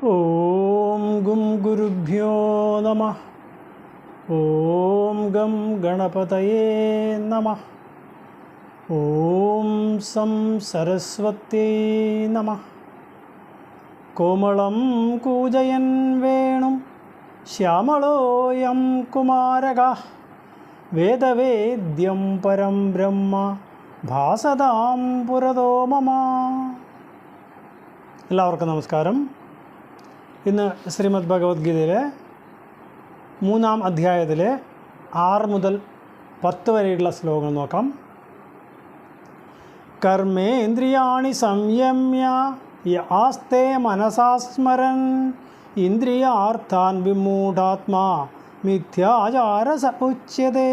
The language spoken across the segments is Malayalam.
ഓം ഗും ഗുരുഭ്യോ നമഃ. ഓം ഗം ഗണപതയേ നമഃ. ഓം സം സരസ്വത്യൈ നമഃ. കോമളം കൂജയൻ വേണും ശ്യാമളോയം കുമാരകഃ വേദവേദ്യം പരം ബ്രഹ്മ ഭാസതാം പുരതോ മമ. എല്ലാവർക്കും നമസ്കാരം. ഇന്ന് ശ്രീമദ് ഭഗവത്ഗീതയിലെ 3-ാം അധ്യായത്തിലെ 6 മുതൽ 10 വരെയുള്ള ശ്ലോകങ്ങൾ നോക്കാം. കർമ്മേന്ദ്രിയാണി സംയമ്യ യാസ്തേ മനസാ സ്മരൻ ഇന്ദ്രിയാർത്ഥാൻ വിമൂഢാത്മാ മിഥ്യാചാര സ ഉച്യതേ.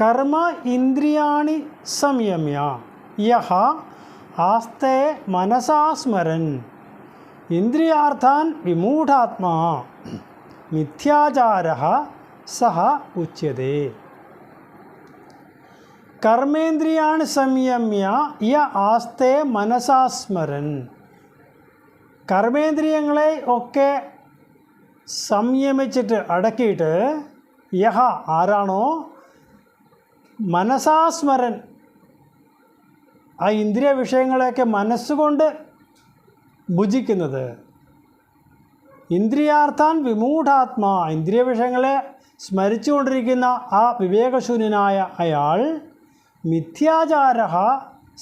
കർമ്മ ഇന്ദ്രിയാണി സംയമ്യ യഹ ആസ്തേ മനസാ സ്മരൻ ഇന്ദ്രിയാർത്ഥാൻ വിമൂഢാത്മാ മിഥ്യാചാരഃ സഹ ഉച്യതേ. കർമ്മേന്ദ്രിയാണി സംയമ്യ യ ആസ്തേ മനസാ സ്മരൻ. കർമ്മേന്ദ്രിയങ്ങളെ ഒക്കെ സംയമിച്ചിട്ട് അടക്കിയിട്ട് യഹ ആരാണോ മനസാ സ്മരൻ ആ ഇന്ദ്രിയ വിഷയങ്ങളെയൊക്കെ മനസ്സുകൊണ്ട് ഭുജിക്കുന്നത്. ഇന്ദ്രിയാർത്ഥാൻ വിമൂഢാത്മാ ഇന്ദ്രിയ വിഷയങ്ങളെ സ്മരിച്ചുകൊണ്ടിരിക്കുന്ന ആ വിവേകശൂന്യനായ അയാൾ മിഥ്യാചാരഃ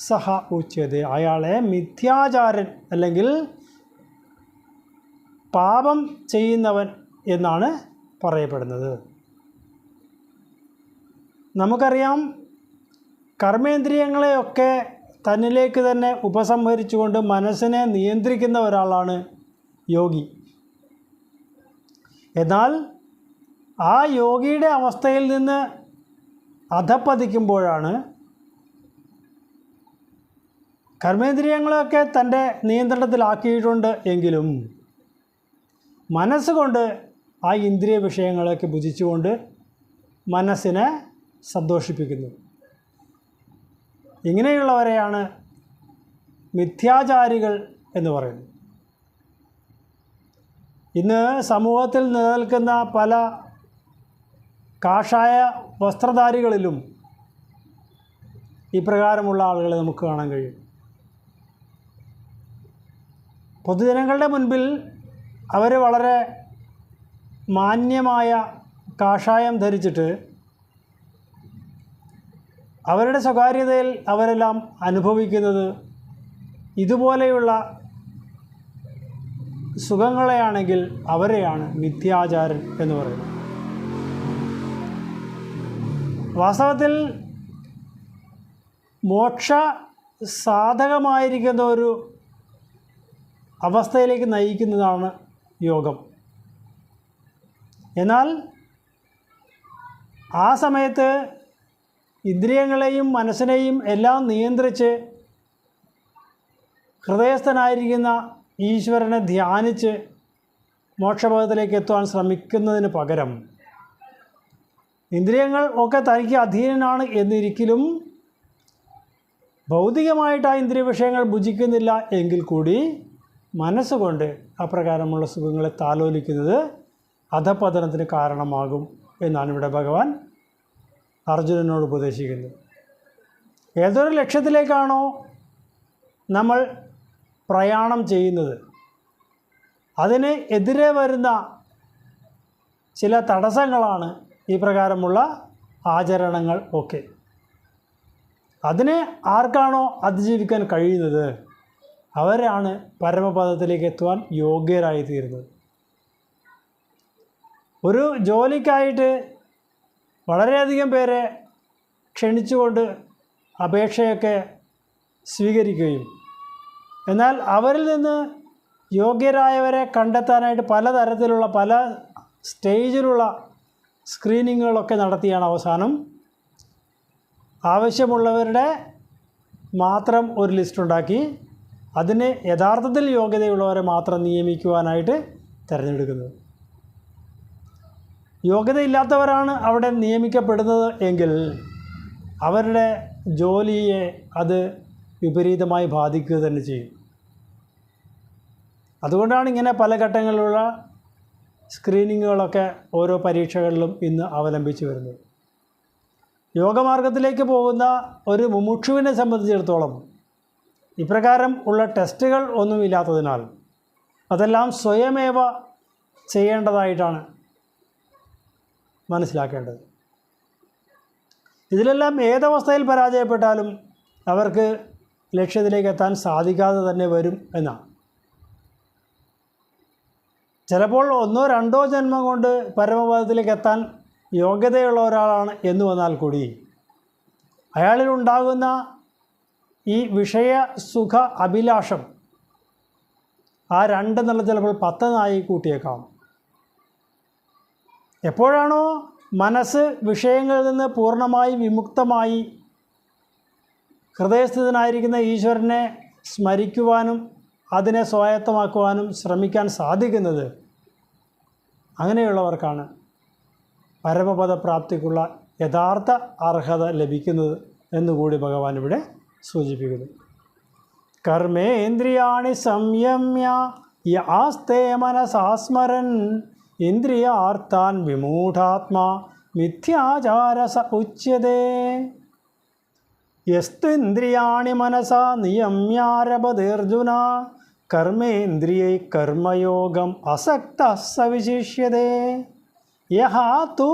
സഹ ഉച്യതേ. അയാളെ മിഥ്യാചാരൻ അല്ലെങ്കിൽ പാപം ചെയ്യുന്നവൻ എന്നാണ് പറയപ്പെടുന്നത്. നമുക്കറിയാം, കർമ്മേന്ദ്രിയങ്ങളെയൊക്കെ തന്നിലേക്ക് തന്നെ ഉപസംഹരിച്ചുകൊണ്ട് മനസ്സിനെ നിയന്ത്രിക്കുന്ന ഒരാളാണ് യോഗി. എന്നാൽ ആ യോഗിയുടെ അവസ്ഥയിൽ നിന്ന് അധപ്പതിക്കുമ്പോഴാണ് കർമ്മേന്ദ്രിയങ്ങളെയൊക്കെ തൻ്റെ നിയന്ത്രണത്തിലാക്കിയിട്ടുണ്ട് എങ്കിലും മനസ്സുകൊണ്ട് ആ ഇന്ദ്രിയ വിഷയങ്ങളൊക്കെ ഭുജിച്ചുകൊണ്ട് മനസ്സിനെ സന്തോഷിപ്പിക്കുന്നു. ഇങ്ങനെയുള്ളവരെയാണ് മിഥ്യാചാരികൾ എന്ന് പറയുന്നത്. ഇന്ന് സമൂഹത്തിൽ നിലനിൽക്കുന്ന പല കാഷായ വസ്ത്രധാരികളിലും ഇപ്രകാരമുള്ള ആളുകളെ നമുക്ക് കാണാൻ കഴിയും. പൊതുജനങ്ങളുടെ മുൻപിൽ അവർ വളരെ മാന്യമായ കാഷായം ധരിച്ചിട്ട് അവരുടെ സ്വകാര്യതയിൽ അവരെല്ലാം അനുഭവിക്കുന്നത് ഇതുപോലെയുള്ള സുഖങ്ങളെയാണെങ്കിൽ അവരെയാണ് മിഥ്യാചാരൻ എന്ന് പറയുന്നത്. വാസ്തവത്തിൽ മോക്ഷ സാധകമായിരിക്കുന്ന ഒരു അവസ്ഥയിലേക്ക് നയിക്കുന്നതാണ് യോഗം. എന്നാൽ ആ സമയത്ത് ഇന്ദ്രിയങ്ങളെയും മനസ്സിനെയും എല്ലാം നിയന്ത്രിച്ച് ഹൃദയസ്ഥനായിരിക്കുന്ന ഈശ്വരനെ ധ്യാനിച്ച് മോക്ഷപദത്തിലേക്ക് എത്തുവാൻ ശ്രമിക്കുന്നതിന് പകരം ഇന്ദ്രിയങ്ങൾ ഒക്കെ തനിക്ക് അധീനനാണ് എന്നിരിക്കലും ഭൗതികമായിട്ട് ആ ഇന്ദ്രിയ വിഷയങ്ങൾ ഭുജിക്കുന്നില്ല എങ്കിൽ കൂടി മനസ്സുകൊണ്ട് അപ്രകാരമുള്ള സുഖങ്ങളെ താലോലിക്കുന്നത് അധപതനത്തിന് കാരണമാകും എന്നാണ് ഇവിടെ ഭഗവാൻ അർജുനനോട് ഉപദേശിക്കുന്നത്. ഏതൊരു ലക്ഷ്യത്തിലേക്കാണോ നമ്മൾ പ്രയാണം ചെയ്യുന്നത് അതിന് എതിരെ വരുന്ന ചില തടസ്സങ്ങളാണ് ഈ പ്രകാരമുള്ള ആചരണങ്ങൾ ഒക്കെ. അതിനെ ആർക്കാണോ അതിജീവിക്കാൻ കഴിയുന്നത് അവരാണ് പരമപദത്തിലേക്ക് എത്തുവാൻ യോഗ്യരായിത്തീരുന്നത്. ഒരു ജോലിക്കായിട്ട് വളരെയധികം പേരെ ക്ഷണിച്ചുകൊണ്ട് അപേക്ഷയൊക്കെ സ്വീകരിക്കുകയും എന്നാൽ അവരിൽ നിന്ന് യോഗ്യരായവരെ കണ്ടെത്താനായിട്ട് പലതരത്തിലുള്ള പല സ്റ്റേജിലുള്ള സ്ക്രീനിങ്ങുകളൊക്കെ നടത്തിയാണ് അവസാനം ആവശ്യമുള്ളവരുടെ മാത്രം ഒരു ലിസ്റ്റുണ്ടാക്കി അതിന് യഥാർത്ഥത്തിൽ യോഗ്യതയുള്ളവരെ മാത്രം നിയമിക്കുവാനായിട്ട് തിരഞ്ഞെടുക്കുന്നത്. യോഗ്യതയില്ലാത്തവരാണ് അവിടെ നിയമിക്കപ്പെടുന്നത് എങ്കിൽ അവരുടെ ജോലിയെ അത് വിപരീതമായി ബാധിക്കുക തന്നെ ചെയ്യും. അതുകൊണ്ടാണ് ഇങ്ങനെ പല ഘട്ടങ്ങളിലുള്ള സ്ക്രീനിങ്ങുകളൊക്കെ ഓരോ പരീക്ഷകളിലും ഇന്ന് അവലംബിച്ച് വരുന്നത്. യോഗമാർഗത്തിലേക്ക് പോകുന്ന ഒരു മുമുക്ഷുവിനെ സംബന്ധിച്ചിടത്തോളം ഇപ്രകാരം ഉള്ള ടെസ്റ്റുകൾ ഒന്നുമില്ലാത്തതിനാൽ അതെല്ലാം സ്വയമേവ ചെയ്യേണ്ടതായിട്ടാണ് മനസ്സിലാക്കേണ്ടത്. ഇതിലെല്ലാം ഏതവസ്ഥയിൽ പരാജയപ്പെട്ടാലും അവർക്ക് ലക്ഷ്യത്തിലേക്ക് എത്താൻ സാധിക്കാതെ തന്നെ വരും എന്നാണ്. ചിലപ്പോൾ 1-2 ജന്മം കൊണ്ട് പരമപദത്തിലേക്ക് എത്താൻ യോഗ്യതയുള്ള ഒരാളാണ് എന്ന് വന്നാൽ കൂടി അയാളിലുണ്ടാകുന്ന ഈ വിഷയ സുഖ അഭിലാഷം ആ 2 എന്നുള്ള ചിലപ്പോൾ 10 കൂട്ടിയേക്കാം. എപ്പോഴാണോ മനസ്സ് വിഷയങ്ങളിൽ നിന്ന് പൂർണ്ണമായി വിമുക്തമായി ഹൃദയസ്ഥിതനായിരിക്കുന്ന ഈശ്വരനെ സ്മരിക്കുവാനും അതിനെ സ്വായത്തമാക്കുവാനും ശ്രമിക്കാൻ സാധിക്കുന്നത്, അങ്ങനെയുള്ളവർക്കാണ് പരമപദപ്രാപ്തിക്കുള്ള യഥാർത്ഥ അർഹത ലഭിക്കുന്നത് എന്നുകൂടി ഭഗവാൻ ഇവിടെ സൂചിപ്പിക്കുന്നു. കർമ്മേന്ദ്രിയാണി സംയമ്യ യാസ്തേ മനസാസ്മരൻ ഇന്ദ്രിയാർത്ഥാൻ വിമൂഢാത്മാ മിഥ്യാചാരസ ഉച്യതേ. യസ്തു ഇന്ദ്രിയാണി മനസാ നിയമ്യാരഭതേർജുന കർമ്മേന്ദ്രിയൈ കർമ്മയോഗം അസക്തഃ സ വിശിഷ്യതേ. യഹ തു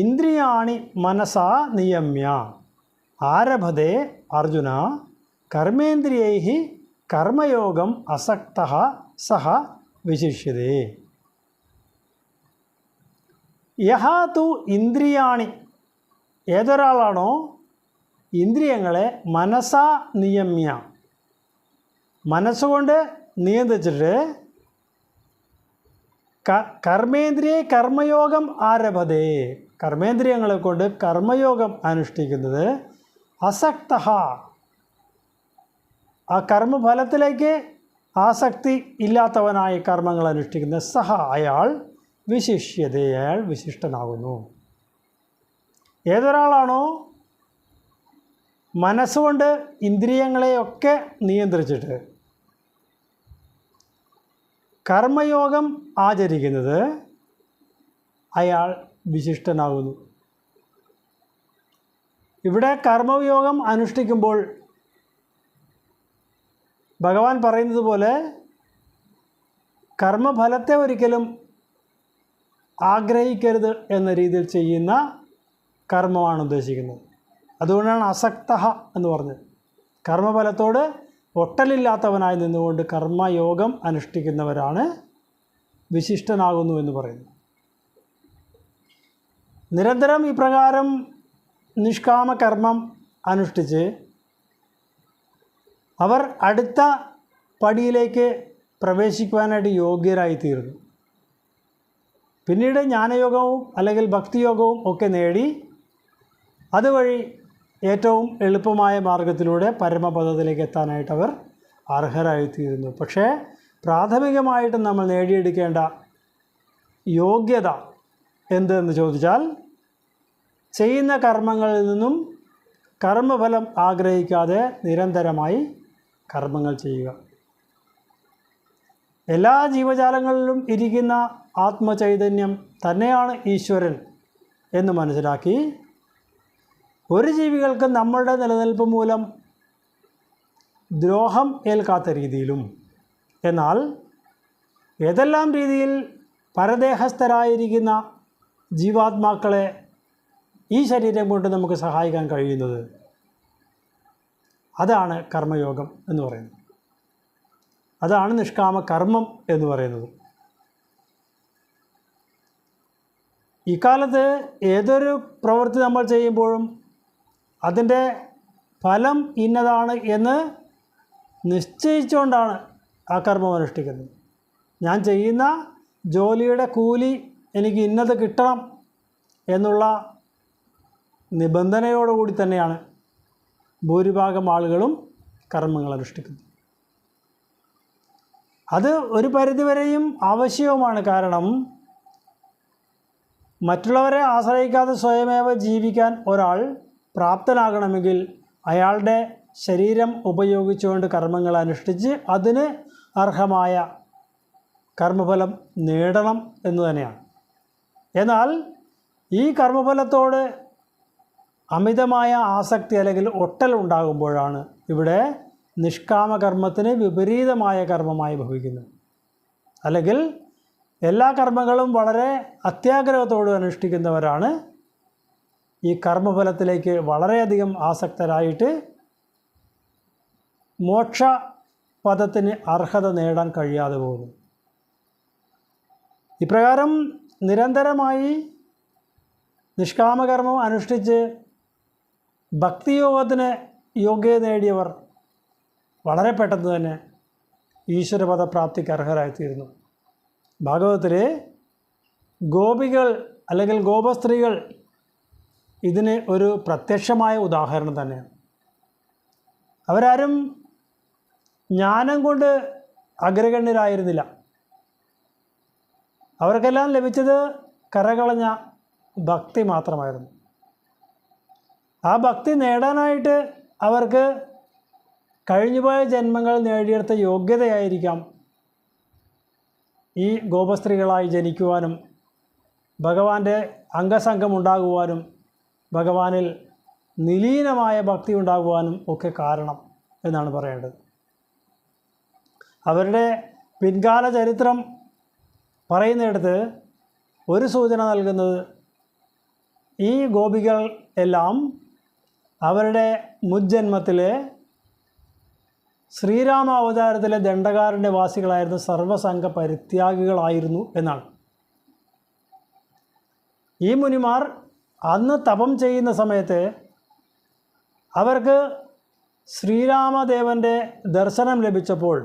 ഇന്ദ്രിയാണി മനസാ നിയമ്യ ആരഭതേ അർജുന കർമ്മേന്ദ്രിയൈ കർമ്മയോഗം അസക്തഃ സഹ വിശിഷ്യതേ. യഹ തു ഇന്ദ്രിയാണി, ഏതൊരാളാണോ ഇന്ദ്രിയങ്ങളെ മനസാ നിയമ്യ, മനസ്സുകൊണ്ട് നിയന്ത്രിച്ചിട്ട് കർമ്മേന്ദ്രിയ കർമ്മയോഗം ആരഭതേ, കർമ്മേന്ദ്രിയങ്ങളെ കൊണ്ട് കർമ്മയോഗം അനുഷ്ഠിക്കുന്നത് അസക്തഃ, ആ കർമ്മഫലത്തിലേക്ക് ആസക്തി ഇല്ലാത്തവനായി കർമ്മങ്ങൾ അനുഷ്ഠിക്കുന്ന സഹ അയാൾ വിശിഷ്യതേ, അയാൾ വിശിഷ്ടനാകുന്നു. ഏതൊരാളാണോ മനസ്സുകൊണ്ട് ഇന്ദ്രിയങ്ങളെയൊക്കെ നിയന്ത്രിച്ചിട്ട് കർമ്മയോഗം ആചരിക്കുന്നത് അയാൾ വിശിഷ്ടനാകുന്നു. ഇവിടെ കർമ്മയോഗം അനുഷ്ഠിക്കുമ്പോൾ ഭഗവാൻ പറയുന്നത് പോലെ കർമ്മഫലത്തെ ഒരിക്കലും ആഗ്രഹിക്കരുത് എന്ന രീതിയിൽ ചെയ്യുന്ന കർമ്മമാണ് ഉദ്ദേശിക്കുന്നത്. അതുകൊണ്ടാണ് അസക്തഃ എന്ന് പറഞ്ഞത്. കർമ്മഫലത്തോട് ഒട്ടലില്ലാത്തവനായി നിന്നുകൊണ്ട് കർമ്മയോഗം അനുഷ്ഠിക്കുന്നവരാണ് വിശിഷ്ടനാകുന്നു എന്ന് പറയുന്നു. നിരന്തരം ഇപ്രകാരം നിഷ്കാമ കർമ്മം അനുഷ്ഠിച്ച് അവർ അടുത്ത പടിയിലേക്ക് പ്രവേശിക്കുവാനായിട്ട് യോഗ്യരായിത്തീരുന്നു. പിന്നീട് ജ്ഞാനയോഗവും അല്ലെങ്കിൽ ഭക്തിയോഗവും ഒക്കെ നേടി അതുവഴി ഏറ്റവും എളുപ്പമായ മാർഗത്തിലൂടെ പരമപദത്തിലേക്ക് എത്താനായിട്ട് അവർ അർഹരായിത്തീരുന്നു. പക്ഷേ പ്രാഥമികമായിട്ട് നമ്മൾ നേടിയെടുക്കേണ്ട യോഗ്യത എന്തെന്ന് ചോദിച്ചാൽ ചെയ്യുന്ന കർമ്മങ്ങളിൽ നിന്നും കർമ്മഫലം ആഗ്രഹിക്കാതെ നിരന്തരമായി കർമ്മങ്ങൾ ചെയ്യുക. എല്ലാ ജീവജാലങ്ങളിലും ഇരിക്കുന്ന ആത്മചൈതന്യം തന്നെയാണ് ഈശ്വരൻ എന്ന് മനസ്സിലാക്കി ഒരു ജീവികൾക്ക് നമ്മളുടെ നിലനിൽപ്പ് മൂലം ദ്രോഹം ഏൽക്കാത്ത രീതിയിലും എന്നാൽ ഏതെല്ലാം രീതിയിൽ പരദേഹസ്ഥരായിരിക്കുന്ന ജീവാത്മാക്കളെ ഈ ശരീരം കൊണ്ട് നമുക്ക് സഹായിക്കാൻ കഴിയുന്നത്, അതാണ് കർമ്മയോഗം എന്ന് പറയുന്നത്. അതാണ് നിഷ്കാമ കർമ്മം എന്ന് പറയുന്നത്. ഇക്കാലത്ത് ഏതൊരു പ്രവൃത്തി നമ്മൾ ചെയ്യുമ്പോഴും അതിൻ്റെ ഫലം ഇന്നതാണ് എന്ന് നിശ്ചയിച്ചുകൊണ്ടാണ് ആ കർമ്മം അനുഷ്ഠിക്കുന്നത്. ഞാൻ ചെയ്യുന്ന ജോലിയുടെ കൂലി എനിക്ക് ഇന്നത് കിട്ടണം എന്നുള്ള നിബന്ധനയോടുകൂടി തന്നെയാണ് ഭൂരിഭാഗം ആളുകളും കർമ്മങ്ങൾ അനുഷ്ഠിക്കുന്നത്. അത് ഒരു പരിധിവരെയും ആവശ്യവുമാണ്. കാരണം മറ്റുള്ളവരെ ആശ്രയിക്കാതെ സ്വയമേവ ജീവിക്കാൻ ഒരാൾ പ്രാപ്തനാകണമെങ്കിൽ അയാളുടെ ശരീരം ഉപയോഗിച്ചുകൊണ്ട് കർമ്മങ്ങൾ അനുഷ്ഠിച്ച് അതിന് അർഹമായ കർമ്മഫലം നേടണം എന്ന് തന്നെയാണ്. എന്നാൽ ഈ കർമ്മഫലത്തോട് അമിതമായ ആസക്തി അല്ലെങ്കിൽ ഒട്ടൽ ഉണ്ടാകുമ്പോഴാണ് ഇവിടെ നിഷ്കാമകർമ്മത്തിന് വിപരീതമായ കർമ്മമായി ഭവിക്കുന്നത്. അല്ലെങ്കിൽ എല്ലാ കർമ്മങ്ങളും വളരെ അത്യാഗ്രഹത്തോട് അനുഷ്ഠിക്കുന്നവരാണ് ഈ കർമ്മഫലത്തിലേക്ക് വളരെയധികം ആസക്തരായിട്ട് മോക്ഷപദത്തിന് അർഹത നേടാൻ കഴിയാതെ പോകുന്നു. ഇപ്രകാരം നിരന്തരമായി നിഷ്കാമകർമ്മം അനുഷ്ഠിച്ച് ഭക്തിയോഗത്തിന് യോഗ്യത നേടിയവർ വളരെ പെട്ടെന്ന് തന്നെ ഈശ്വരപദപ്രാപ്തിക്ക് അർഹരായിത്തീരുന്നു. ഭാഗവതത്തിൽ ഗോപികൾ അല്ലെങ്കിൽ ഗോപസ്ത്രീകൾ ഇതിന് ഒരു പ്രത്യക്ഷമായ ഉദാഹരണം തന്നെയാണ്. അവരാരും ജ്ഞാനം കൊണ്ട് അഗ്രഗണ്യരായിരുന്നില്ല. അവർക്കെല്ലാം ലഭിച്ചത് കരകളഞ്ഞ ഭക്തി മാത്രമായിരുന്നു. ആ ഭക്തി നേടാനായിട്ട് അവർക്ക് കഴിഞ്ഞുപോയ ജന്മങ്ങൾ നേടിയെടുത്ത യോഗ്യതയായിരിക്കാം ഈ ഗോപസ്ത്രീകളായി ജനിക്കുവാനും ഭഗവാന്റെ അംഗസംഗം ഉണ്ടാകുവാനും ഭഗവാനിൽ നിലീനമായ ഭക്തി ഉണ്ടാകുവാനും ഒക്കെ കാരണം എന്നാണ് പറയേണ്ടത്. അവരുടെ പിൻകാല ചരിത്രം പറയുന്നിടത്ത് ഒരു സൂചന നൽകുന്നത് ഈ ഗോപികൾ എല്ലാം അവരുടെ മുജ്ജന്മത്തിലെ ശ്രീരാമ അവതാരത്തിലെ ദണ്ഡകാരണ്യവാസികളായിരുന്ന സർവസംഘ പരിത്യാഗികളായിരുന്നു എന്നാണ്. ഈ മുനിമാർ അന്ന് തപം ചെയ്യുന്ന സമയത്ത് അവർക്ക് ശ്രീരാമദേവൻ്റെ ദർശനം ലഭിച്ചപ്പോൾ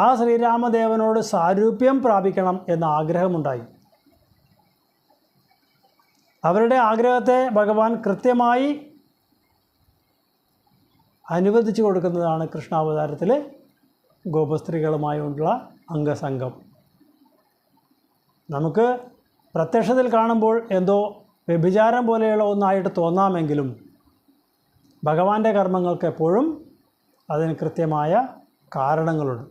ആ ശ്രീരാമദേവനോട് സാരൂപ്യം പ്രാപിക്കണം എന്ന ആഗ്രഹമുണ്ടായി. അവരുടെ ആഗ്രഹത്തെ ഭഗവാൻ കൃത്യമായി അനുവദിച്ചു കൊടുക്കുന്നതാണ് കൃഷ്ണാവതാരത്തിൽ ഗോപസ്ത്രീകളുമായുള്ള അംഗസംഗം. നമുക്ക് പ്രത്യക്ഷത്തിൽ കാണുമ്പോൾ എന്തോ വ്യഭിചാരം പോലെയുള്ള ഒന്നായിട്ട് തോന്നാമെങ്കിലും ഭഗവാന്റെ കർമ്മങ്ങൾക്ക് എപ്പോഴും അതിന് കൃത്യമായ കാരണങ്ങളുണ്ട്.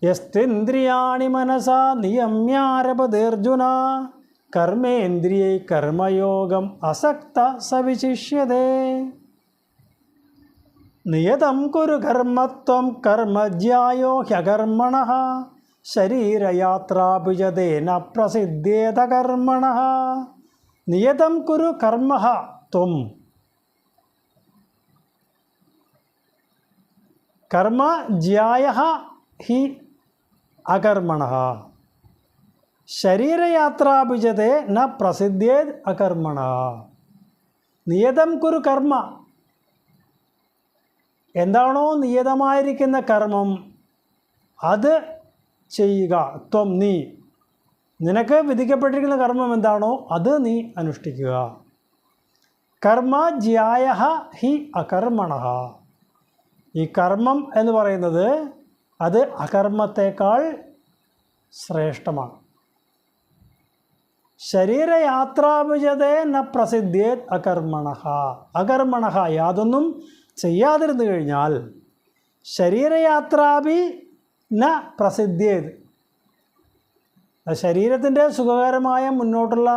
യസ്തേന്ദ്രിയാണി മനസാ നിയമ്യാരപതേർജുന കർമ്മേന്ദ്രിയൈ കർമ്മയോഗം അസക്ത സവിശിഷ്യതേ നിയതം കുരു കർമ്മത്വം കർമ്മജ്യായോ ഹ്യകർമ്മണഃ ശരീരയാത്രാഭിജതേന പ്രസിദ്ധ്യേത കർമ്മണഃ നിയതം കുരു കർമ്മഃ ത്വം കർമ്മജ്യായഃ ഹി അകർമ്മണഃ ശരീരയാത്രാഭിജതേ ന പ്രസിദ്ധ്യേത് അകർമ്മണഃ. നിയതം കുരു കർമ്മ, എന്താണോ നിയതമായിരിക്കുന്ന കർമ്മം അത് ചെയ്യുക. ത്വം, നീ, നിനക്ക് വിധിക്കപ്പെട്ടിരിക്കുന്ന കർമ്മം എന്താണോ അത് നീ അനുഷ്ഠിക്കുക. കർമ്മജ്യായഃ ഹി അകർമ്മണഃ. ഈ കർമ്മം എന്ന് പറയുന്നത് അത് അകർമ്മത്തേക്കാൾ ശ്രേഷ്ഠമാണ്. ശരീരയാത്രാഭിജതേ ന പ്രസിദ്ധ്യേത് അകർമ്മണഃ. അകർമ്മണഃ, യാതൊന്നും ചെയ്യാതിരുന്നു കഴിഞ്ഞാൽ ശരീരയാത്രാഭി ന പ്രസിദ്ധ്യേത്, ശരീരത്തിൻ്റെ സുഖകരമായ മുന്നോട്ടുള്ള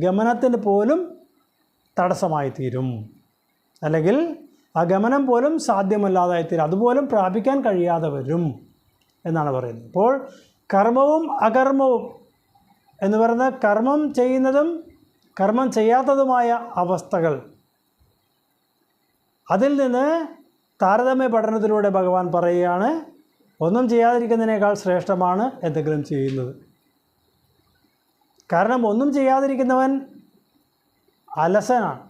ഗമനത്തിന് പോലും തടസ്സമായി തീരും. അല്ലെങ്കിൽ ആ ഗമനം പോലും സാധ്യമല്ലാതായിത്തീരും, അതുപോലും പ്രാപിക്കാൻ കഴിയാതെ വരും എന്നാണ് പറയുന്നത്. അപ്പോൾ കർമ്മവും അകർമ്മവും എന്ന് പറയുന്ന കർമ്മം ചെയ്യുന്നതും കർമ്മം ചെയ്യാത്തതുമായ അവസ്ഥകൾ, അതിൽ നിന്ന് താരതമ്യ പഠനത്തിലൂടെ ഭഗവാൻ പറയുകയാണ് ഒന്നും ചെയ്യാതിരിക്കുന്നതിനേക്കാൾ ശ്രേഷ്ഠമാണ് എന്തെങ്കിലും ചെയ്യുന്നത്. കാരണം ഒന്നും ചെയ്യാതിരിക്കുന്നവൻ അലസനാണ്.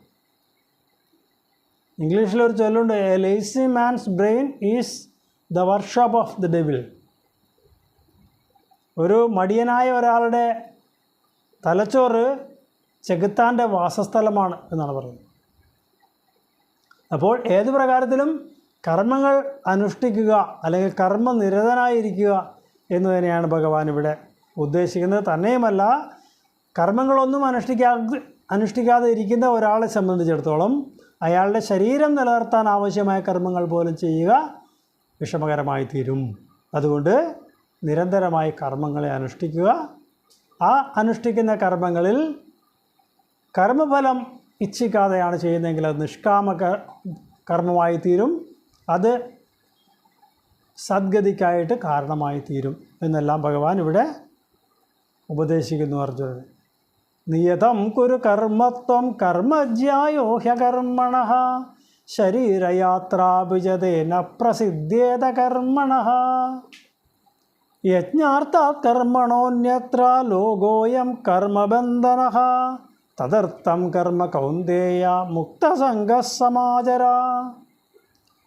ഇംഗ്ലീഷിലൊരു ചൊല്ലുണ്ട്, a lazy man's brain is the workshop of the devil. ഒരു മടിയനായ ഒരാളുടെ തലച്ചോറ് ചെകുത്താൻ്റെ വാസസ്ഥലമാണ് എന്നാണ് പറയുന്നത്. അപ്പോൾ ഏത് പ്രകാരത്തിലും കർമ്മങ്ങൾ അനുഷ്ഠിക്കുക അല്ലെങ്കിൽ കർമ്മനിരതനായിരിക്കുക എന്ന് തന്നെയാണ് ഭഗവാൻ ഇവിടെ ഉദ്ദേശിക്കുന്നത്. തന്നെയുമല്ല, കർമ്മങ്ങളൊന്നും അനുഷ്ഠിക്കാതെ ഇരിക്കുന്ന ഒരാളെ സംബന്ധിച്ചിടത്തോളം അയാളുടെ ശരീരം നിലനിർത്താൻ ആവശ്യമായ കർമ്മങ്ങൾ പോലും ചെയ്യുക വിഷമകരമായി തീരും. അതുകൊണ്ട് നിരന്തരമായി കർമ്മങ്ങളെ അനുഷ്ഠിക്കുക. ആ അനുഷ്ഠിക്കുന്ന കർമ്മങ്ങളിൽ കർമ്മഫലം ഇച്ഛിക്കാതെയാണ് ചെയ്യുന്നതെങ്കിൽ അത് നിഷ്കാമ കർമ്മമായി തീരും. അത് സദ്ഗതിക്കായിട്ട് കാരണമായി തീരും എന്നെല്ലാം ഭഗവാൻ ഇവിടെ ഉപദേശിക്കുന്നു അർജുനന്. നിയതം കുരു കർമ്മത്വം കർമ്മജ്യായോ ഹ്യകർമ്മണഃ ശരീരയാത്രാഭിജതേന പ്രസിദ്ധ്യേത കർമ്മണഃ യജ്ഞാർത്ഥാത് കർമ്മണോന്യത്ര ലോകോയം കർമ്മബന്ധനഃ തദർത്ഥം കർമ്മ കൗന്ദേയ മുക്തസംഗഃ സമാചര.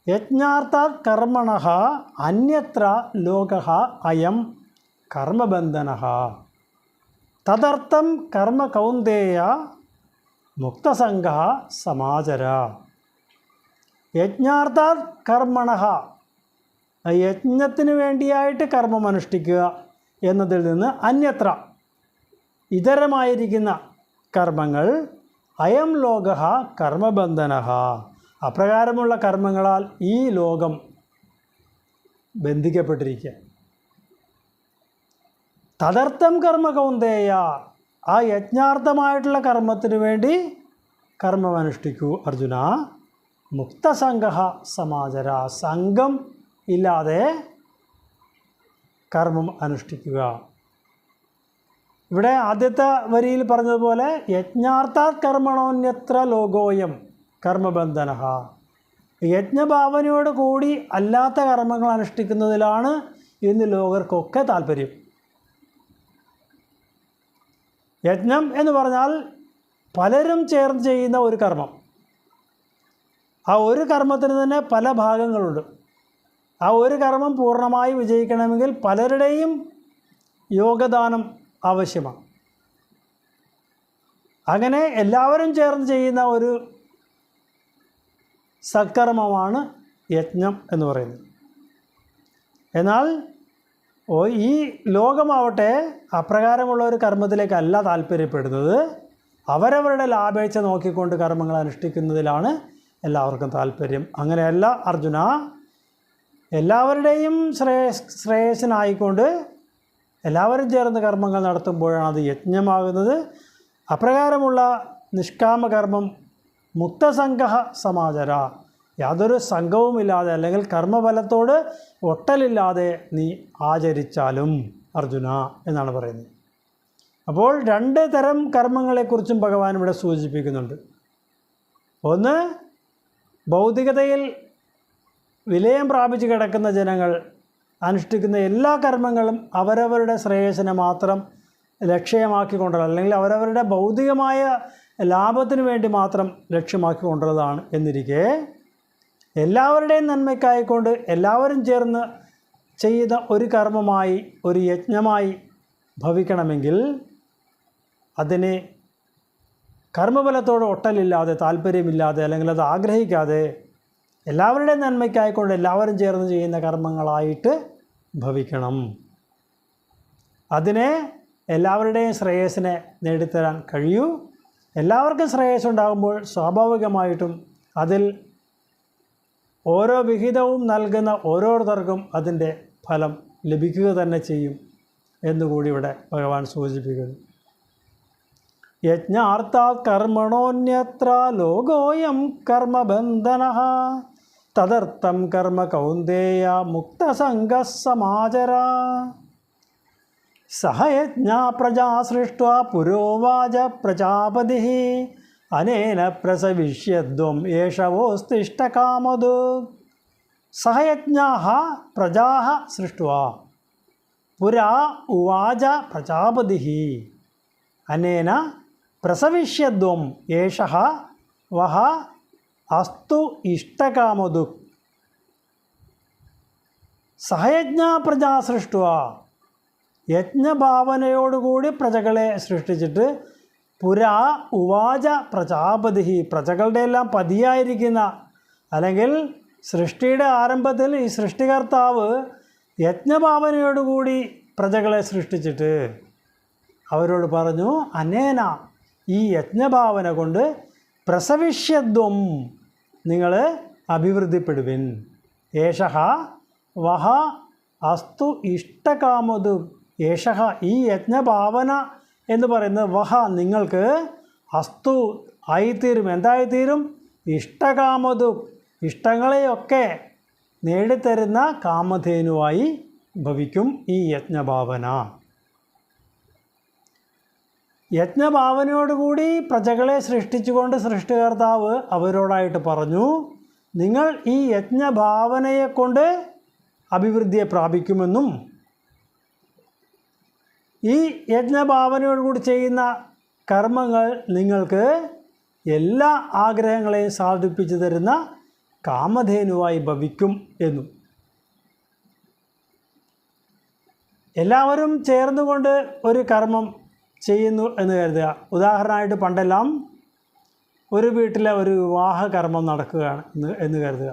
യജ്ഞാർത്ഥാത് കർമ്മണഃ അന്യത്ര ലോകഃ അയം കർമ്മബന്ധനഃ തദർത്ഥം കർമ്മ കൗന്ദേയ മുക്തസംഗഃ സമാചര. യജ്ഞാർത്ഥാത് കർമ്മണഃ യജ്ഞത്തിന് വേണ്ടിയായിട്ട് കർമ്മം അനുഷ്ഠിക്കുക എന്നതിൽ നിന്ന് അന്യത്ര ഇതരമായിരിക്കുന്ന കർമ്മങ്ങൾ അയം ലോകഃ കർമ്മബന്ധനഃ അപ്രകാരമുള്ള കർമ്മങ്ങളാൽ ഈ ലോകം ബന്ധിക്കപ്പെട്ടിരിക്കുക. തദർത്ഥം കർമ്മ കൗന്ദേയ ആ യജ്ഞാർത്ഥമായിട്ടുള്ള കർമ്മത്തിന് വേണ്ടി കർമ്മം അനുഷ്ഠിക്കൂ അർജുന. മുക്തസംഗഃ സമാചര സംഘം ഇല്ലാതെ കർമ്മം അനുഷ്ഠിക്കുക. ഇവിടെ ആദ്യത്തെ വരിയിൽ പറഞ്ഞതുപോലെ യജ്ഞാർത്ഥാത് കർമ്മണോന്യത്ര ലോകോയം കർമ്മബന്ധനഃ യജ്ഞഭാവനയോട് കൂടി അല്ലാത്ത കർമ്മങ്ങൾ അനുഷ്ഠിക്കുന്നതിലാണ് ഇന്ന് ലോകർക്കൊക്കെ താല്പര്യം. യജ്ഞം എന്ന് പറഞ്ഞാൽ പലരും ചേർന്ന് ചെയ്യുന്ന ഒരു കർമ്മം. ആ ഒരു കർമ്മത്തിന് തന്നെ പല ഭാഗങ്ങളുണ്ട്. ആ ഒരു കർമ്മം പൂർണ്ണമായി വിജയിക്കണമെങ്കിൽ പലരുടെയും യോഗദാനം ആവശ്യമാണ്. അങ്ങനെ എല്ലാവരും ചേർന്ന് ചെയ്യുന്ന ഒരു സത്കർമ്മമാണ് യജ്ഞം എന്ന് പറയുന്നത്. എന്നാൽ ഈ ലോകമാവട്ടെ അപ്രകാരമുള്ള ഒരു കർമ്മത്തിലേക്കല്ല താല്പര്യപ്പെടുന്നത്. അവരവരുടെ ലാഭേച്ഛ നോക്കിക്കൊണ്ട് കർമ്മങ്ങൾ അനുഷ്ഠിക്കുന്നതിലാണ് എല്ലാവർക്കും താല്പര്യം. അങ്ങനെയല്ല അർജുന. എല്ലാവരുടെയും ശ്രേയസ്സിനായിക്കൊണ്ട് എല്ലാവരും ചേർന്ന് കർമ്മങ്ങൾ നടത്തുമ്പോഴാണ് അത് യജ്ഞമാകുന്നത്. അപ്രകാരമുള്ള നിഷ്കാമകർമ്മം മുക്തസംഗഃ സമാചര യാതൊരു സംഘവുമില്ലാതെ അല്ലെങ്കിൽ കർമ്മഫലത്തോട് ഒട്ടലില്ലാതെ നീ ആചരിച്ചാലും അർജുന എന്നാണ് പറയുന്നത്. അപ്പോൾ രണ്ട് തരം കർമ്മങ്ങളെക്കുറിച്ചും ഭഗവാൻ ഇവിടെ സൂചിപ്പിക്കുന്നുണ്ട്. ഒന്ന്, ഭൗതികതയിൽ വിലയം പ്രാപിച്ച് കിടക്കുന്ന ജനങ്ങൾ അനുഷ്ഠിക്കുന്ന എല്ലാ കർമ്മങ്ങളും അവരവരുടെ ശ്രേയസ്സിനെ മാത്രം ലക്ഷ്യമാക്കിക്കൊണ്ടുള്ള അല്ലെങ്കിൽ അവരവരുടെ ഭൗതികമായ ലാഭത്തിന് വേണ്ടി മാത്രം ലക്ഷ്യമാക്കിക്കൊണ്ടുള്ളതാണ് എന്നിരിക്കെ എല്ലാവരുടെയും നന്മയ്ക്കായിക്കൊണ്ട് എല്ലാവരും ചേർന്ന് ചെയ്ത ഒരു കർമ്മമായി ഒരു യജ്ഞമായി ഭവിക്കണമെങ്കിൽ അതിന് കർമ്മഫലത്തോട് ഒട്ടലില്ലാതെ താല്പര്യമില്ലാതെ അല്ലെങ്കിൽ അത് ആഗ്രഹിക്കാതെ എല്ലാവരുടെയും നന്മയ്ക്കായിക്കൊണ്ട് എല്ലാവരും ചേർന്ന് ചെയ്യുന്ന കർമ്മങ്ങളായിട്ട് ഭവിക്കണം. അതിനെ എല്ലാവരുടെയും ശ്രേയസ്സിനെ നേടിത്തരാൻ കഴിയൂ. എല്ലാവർക്കും ശ്രേയസ് ഉണ്ടാകുമ്പോൾ സ്വാഭാവികമായിട്ടും അതിൽ ഓരോ വിഹിതവും നൽകുന്ന ഓരോരുത്തർക്കും അതിൻ്റെ ഫലം ലഭിക്കുക തന്നെ ചെയ്യും എന്നുകൂടി ഇവിടെ ഭഗവാൻ സൂചിപ്പിക്കുന്നു. യജ്ഞാർത്ഥാത് കർമ്മണോന്യത്ര ലോകോയം കർമ്മബന്ധനഃ തദർത്ഥം കർമ്മ കൗന്ദേയ മുക്തസംഗഃ സമാചര. സഹ യജ്ഞാ പ്രജാ സൃഷ്ട്വാ പുരോവാച പ്രജാപതിഃ അനേന പ്രസവിഷ്യധ്വം ഏഷവോസ്തിഷ്ടകാമധു. സഹ യജ്ഞാഃ പ്രജാഃ സൃഷ്ട്വാ പുരാ ഉവാച പ്രജാപതിഃ അനേന പ്രസവിഷ്യധ്വം ഏഷഃ വഹ അസ്തു ഇഷ്ടകാമധു. സഹയജ്ഞാ പ്രജാ സൃഷ്ട്വാ യജ്ഞഭാവനയോടുകൂടി പ്രജകളെ സൃഷ്ടിച്ചിട്ട് പുരാ ഉവാച പ്രജാപതി പ്രജകളുടെ എല്ലാം പതിയായിരിക്കുന്ന അല്ലെങ്കിൽ സൃഷ്ടിയുടെ ആരംഭത്തിൽ ഈ സൃഷ്ടികർത്താവ് യജ്ഞഭാവനയോടുകൂടി പ്രജകളെ സൃഷ്ടിച്ചിട്ട് അവരോട് പറഞ്ഞു, അനേന ഈ യജ്ഞഭാവന കൊണ്ട് പ്രസവിഷ്യധ്വം നിങ്ങൾ അഭിവൃദ്ധിപ്പെടുവിൻ. ഏഷഹ വഹ അസ്തു ഇഷ്ടകാമതു. ഏഷഹ ഈ യജ്ഞഭാവന എന്ന് പറയുന്നത് വഹ നിങ്ങൾക്ക് അസ്തു ആയിത്തീരും. എന്തായിത്തീരും? ഇഷ്ടകാമതു ഇഷ്ടങ്ങളെയൊക്കെ നേടിത്തരുന്ന കാമധേനുവായി ഭവിക്കും ഈ യജ്ഞഭാവന. യജ്ഞഭാവനയോടുകൂടി പ്രജകളെ സൃഷ്ടിച്ചുകൊണ്ട് സൃഷ്ടികർത്താവ് അവരോടായിട്ട് പറഞ്ഞു, നിങ്ങൾ ഈ യജ്ഞഭാവനയെക്കൊണ്ട് അഭിവൃദ്ധിയെ പ്രാപിക്കുമെന്നും ഈ യജ്ഞഭാവനയോടുകൂടി ചെയ്യുന്ന കർമ്മങ്ങൾ നിങ്ങൾക്ക് എല്ലാ ആഗ്രഹങ്ങളെയും സാധിപ്പിച്ചു തരുന്ന കാമധേനുവായി ഭവിക്കും എന്നും. എല്ലാവരും ചേർന്നുകൊണ്ട് ഒരു കർമ്മം ചെയ്യുന്നു എന്ന് കരുതുക. ഉദാഹരണമായിട്ട് പണ്ടെല്ലാം ഒരു വീട്ടിലെ ഒരു വിവാഹകർമ്മം നടക്കുകയാണ് എന്ന് കരുതുക.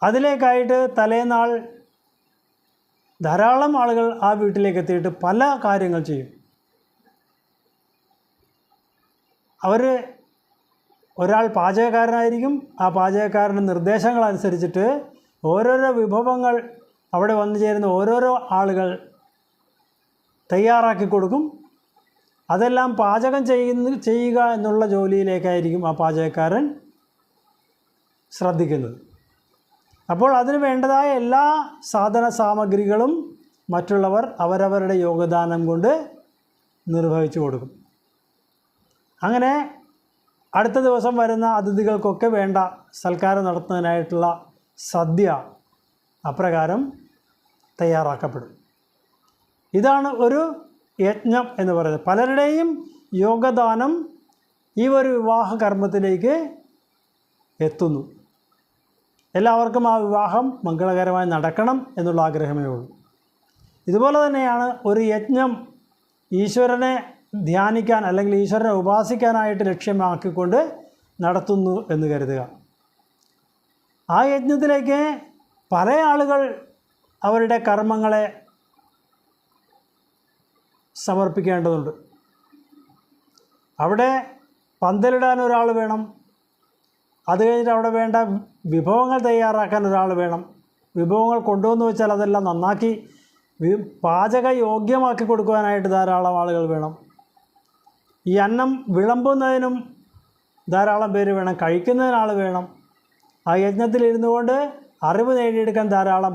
അതിലേക്കായിട്ട് തലേനാൾ ധാരാളം ആളുകൾ ആ വീട്ടിലേക്ക് എത്തിയിട്ട് പല കാര്യങ്ങൾ ചെയ്യും. ഒരാൾ പാചകക്കാരനായിരിക്കും. ആ പാചകക്കാരൻ്റെ നിർദ്ദേശങ്ങൾ അനുസരിച്ചിട്ട് ഓരോരോ വിഭവങ്ങൾ അവിടെ വന്നു ചേരുന്ന ഓരോരോ ആളുകൾ തയ്യാറാക്കി കൊടുക്കും. അതെല്ലാം പാചകം ചെയ്യുക എന്നുള്ള ജോലിയിലേക്കായിരിക്കും ആ പാചകക്കാരൻ ശ്രദ്ധിക്കുന്നത്. അപ്പോൾ അതിന് വേണ്ടതായ എല്ലാ സാധന സാമഗ്രികളും മറ്റുള്ളവർ അവരവരുടെ യോഗ്യദാനം കൊണ്ട് നിർവഹിച്ചു കൊടുക്കും. അങ്ങനെ അടുത്ത ദിവസം വരുന്ന അതിഥികൾക്കൊക്കെ വേണ്ട സൽക്കാരം നടത്തുന്നതിനായിട്ടുള്ള സദ്യ അപ്രകാരം തയ്യാറാക്കപ്പെടും. ഇതാണ് ഒരു യജ്ഞം എന്ന് പറയുന്നത്. പലരുടെയും യോഗദാനം ഈ ഒരു വിവാഹ കർമ്മത്തിലേക്ക് എത്തുന്നു. എല്ലാവർക്കും ആ വിവാഹം മംഗളകരമായി നടക്കണം എന്നുള്ള ആഗ്രഹമേ ഉള്ളൂ. ഇതുപോലെ തന്നെയാണ് ഒരു യജ്ഞം ഈശ്വരനെ ധ്യാനിക്കാൻ അല്ലെങ്കിൽ ഈശ്വരനെ ഉപാസിക്കാനായിട്ട് ലക്ഷ്യമാക്കിക്കൊണ്ട് നടത്തുന്നു എന്ന് കരുതുക. ആ യജ്ഞത്തിലേക്ക് പല ആളുകൾ അവരുടെ കർമ്മങ്ങളെ സമർപ്പിക്കേണ്ടതുണ്ട്. അവിടെ പന്തലിടാൻ ഒരാൾ വേണം. അത് കഴിഞ്ഞിട്ട് അവിടെ വേണ്ട വിഭവങ്ങൾ തയ്യാറാക്കാൻ ഒരാൾ വേണം. വിഭവങ്ങൾ കൊണ്ടുവന്ന് വെച്ചാൽ അതെല്ലാം നന്നാക്കി പാചക യോഗ്യമാക്കി കൊടുക്കുവാനായിട്ട് ധാരാളം ആളുകൾ വേണം. ഈ അന്നം വിളമ്പുന്നതിനും ധാരാളം പേര് വേണം. കഴിക്കുന്നതിനാൾ വേണം. ആ യജ്ഞത്തിൽ ഇരുന്നു കൊണ്ട് അറിവ് നേടിയെടുക്കാൻ ധാരാളം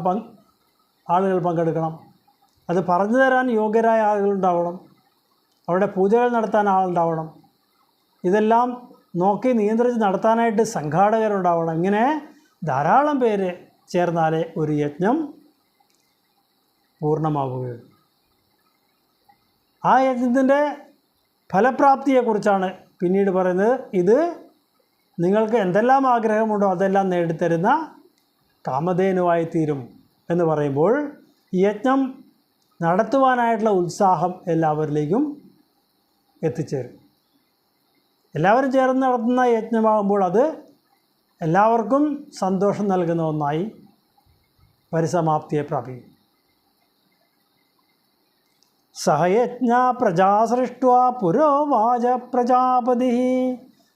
ആളുകൾ പങ്കെടുക്കണം. അത് പറഞ്ഞു തരാൻ യോഗ്യരായ ആളുകളുണ്ടാവണം. അവിടെ പൂജകൾ നടത്താൻ ആളുണ്ടാവണം. ഇതെല്ലാം നോക്കി നിയന്ത്രിച്ച് നടത്താനായിട്ട് സംഘാടകരുണ്ടാവണം. ഇങ്ങനെ ധാരാളം പേര് ചേർന്നാലേ ഒരു യജ്ഞം പൂർണ്ണമാവുകയുള്ളൂ. ആ യജ്ഞത്തിൻ്റെ ഫലപ്രാപ്തിയെക്കുറിച്ചാണ് പിന്നീട് പറയുന്നത്. ഇത് നിങ്ങൾക്ക് എന്തെല്ലാം ആഗ്രഹമുണ്ടോ അതെല്ലാം നേടിത്തരുന്ന കാമധേനുവായി തീരും എന്ന് പറയുമ്പോൾ ഈ യജ്ഞം നടത്തുവാനായിട്ടുള്ള ഉത്സാഹം എല്ലാവരിലേക്കും എത്തിച്ചേരും. എല്ലാവരും ചേർന്ന് നടത്തുന്ന യജ്ഞമാകുമ്പോൾ അത് എല്ലാവർക്കും സന്തോഷം നൽകുന്ന ഒന്നായി പരിസമാപ്തിയെ പ്രാപിക്കും. സഹയജ്ഞ പ്രജാ സൃഷ്ട്വാ പുരോവാച പ്രജാപതി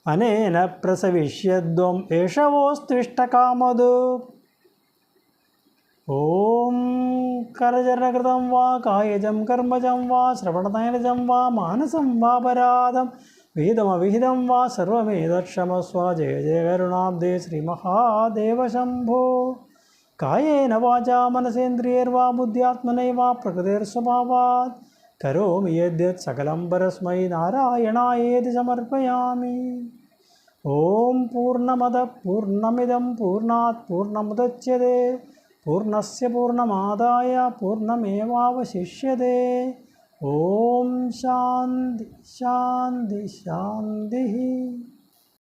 അനേന പ്രസവിഷ്യദ്വം ഏഷവോസ്തിഷ്ടകാമതു. ഓം കരചരണകൃതം വാ കായജം കർമ്മജം വാ ശ്രവണനയനജം വാ മാനസം വാ പരാധം വിഹിതമവിഹിതം വാ സർവമേതക്ഷമസ്വ. ജയ ജയ കരുണാബ്ദേ ശ്രീമഹാദേവ ശംഭോ. കായേന വാചാ മനസേന്ദ്രിയൈർവാ ബുദ്ധ്യാത്മനൈവാ പ്രകൃതിർസ്വഭാവാത് കരോമി യദ്യത് സകലം പരസ്മൈ നാരായണായേതി സമർപ്പയാമി. ഓം പൂർണ്ണമദ പൂർണ്ണമിദം പൂർണ്ണാത് പൂർണ്ണമുദച്യതേ പൂർണ്ണസ്യ പൂർണ്ണമാദായ പൂർണ്ണമേവാവശിഷ്യതേ. ഓം ശാന്തി ശാന്തി ശാന്തി.